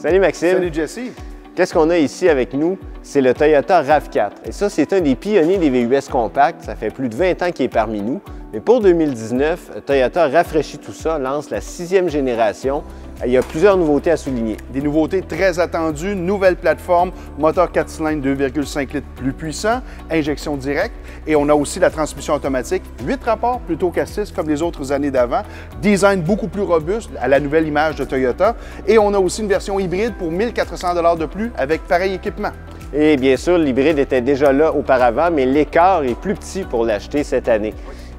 Salut Maxime. Salut Jesse. Qu'est-ce qu'on a ici avec nous? C'est le Toyota RAV4. Et ça, c'est un des pionniers des VUS compacts. Ça fait plus de 20 ans qu'il est parmi nous. Mais pour 2019, Toyota rafraîchit tout ça, lance la 6e génération. Il y a plusieurs nouveautés à souligner. Des nouveautés très attendues, nouvelle plateforme, moteur 4 cylindres 2,5 litres plus puissant, injection directe. Et on a aussi la transmission automatique, 8 rapports plutôt qu'à 6 comme les autres années d'avant. Design beaucoup plus robuste à la nouvelle image de Toyota. Et on a aussi une version hybride pour 1 400 $ de plus avec pareil équipement. Et bien sûr, l'hybride était déjà là auparavant, mais l'écart est plus petit pour l'acheter cette année.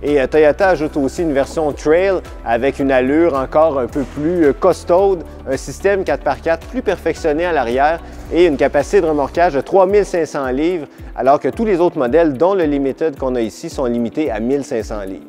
Et Toyota ajoute aussi une version Trail avec une allure encore un peu plus costaude, un système 4x4 plus perfectionné à l'arrière et une capacité de remorquage de 3500 livres, alors que tous les autres modèles, dont le Limited qu'on a ici, sont limités à 1500 livres.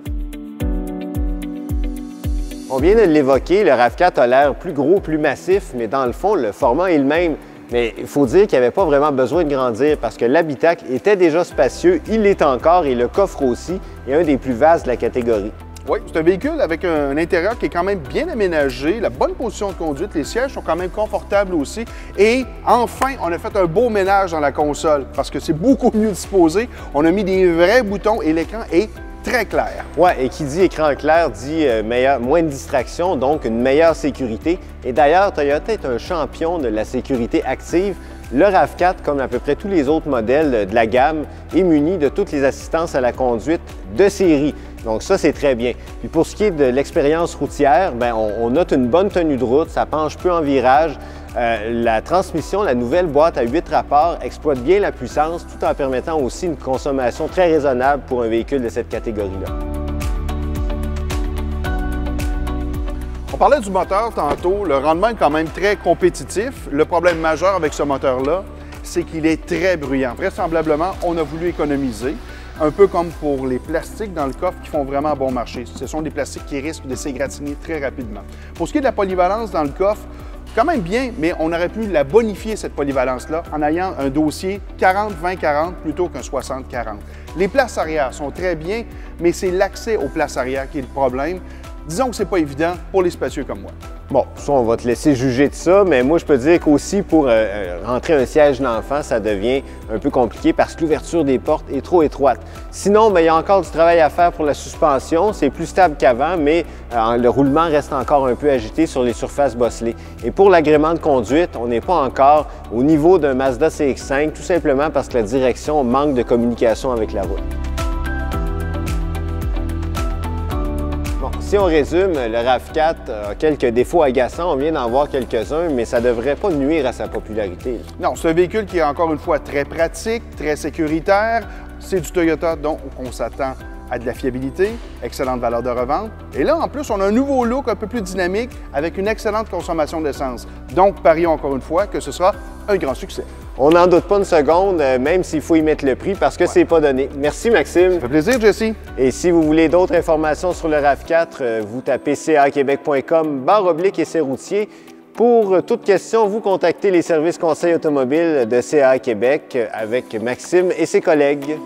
On vient de l'évoquer, le RAV4 a l'air plus gros, plus massif, mais dans le fond, le format est le même. Mais il faut dire qu'il n'y avait pas vraiment besoin de grandir parce que l'habitacle était déjà spacieux, il l'est encore et le coffre aussi est un des plus vastes de la catégorie. Oui, c'est un véhicule avec un intérieur qui est quand même bien aménagé, la bonne position de conduite, les sièges sont quand même confortables aussi. Et enfin, on a fait un beau ménage dans la console parce que c'est beaucoup mieux disposé. On a mis des vrais boutons et l'écran est très clair. Oui, et qui dit écran clair dit moins de distraction, donc une meilleure sécurité. Et d'ailleurs, Toyota est un champion de la sécurité active. Le RAV4, comme à peu près tous les autres modèles de la gamme, est muni de toutes les assistances à la conduite de série. Donc ça, c'est très bien. Puis pour ce qui est de l'expérience routière, on note une bonne tenue de route, ça penche peu en virage. La transmission, la nouvelle boîte à 8 rapports, exploite bien la puissance tout en permettant aussi une consommation très raisonnable pour un véhicule de cette catégorie-là. On parlait du moteur tantôt, le rendement est quand même très compétitif. Le problème majeur avec ce moteur-là, c'est qu'il est très bruyant. Vraisemblablement, on a voulu économiser, un peu comme pour les plastiques dans le coffre qui font vraiment bon marché. Ce sont des plastiques qui risquent de s'égratigner très rapidement. Pour ce qui est de la polyvalence dans le coffre, quand même bien, mais on aurait pu la bonifier, cette polyvalence-là, en ayant un dossier 40-20-40 plutôt qu'un 60-40. Les places arrière sont très bien, mais c'est l'accès aux places arrière qui est le problème. Disons que ce n'est pas évident pour les spacieux comme moi. Bon, ça, on va te laisser juger de ça, mais moi, je peux dire qu'aussi pour rentrer un siège d'enfant, ça devient un peu compliqué parce que l'ouverture des portes est trop étroite. Sinon, il y a encore du travail à faire pour la suspension. C'est plus stable qu'avant, mais le roulement reste encore un peu agité sur les surfaces bosselées. Et pour l'agrément de conduite, on n'est pas encore au niveau d'un Mazda CX-5, tout simplement parce que la direction manque de communication avec la route. Si on résume, le RAV4 a quelques défauts agaçants, on vient d'en voir quelques-uns, mais ça ne devrait pas nuire à sa popularité. Non, c'est un véhicule qui est encore une fois très pratique, très sécuritaire. C'est du Toyota, donc on s'attend à de la fiabilité, excellente valeur de revente. Et là, en plus, on a un nouveau look un peu plus dynamique avec une excellente consommation d'essence. Donc, parions encore une fois que ce sera un grand succès. On n'en doute pas une seconde, même s'il faut y mettre le prix parce que c'est pas donné. Merci Maxime. Ça fait plaisir, Jesse. Et si vous voulez d'autres informations sur le RAV4, vous tapez caquebec.com/essai routier. Pour toute question, vous contactez les services conseils automobiles de CAA Québec avec Maxime et ses collègues.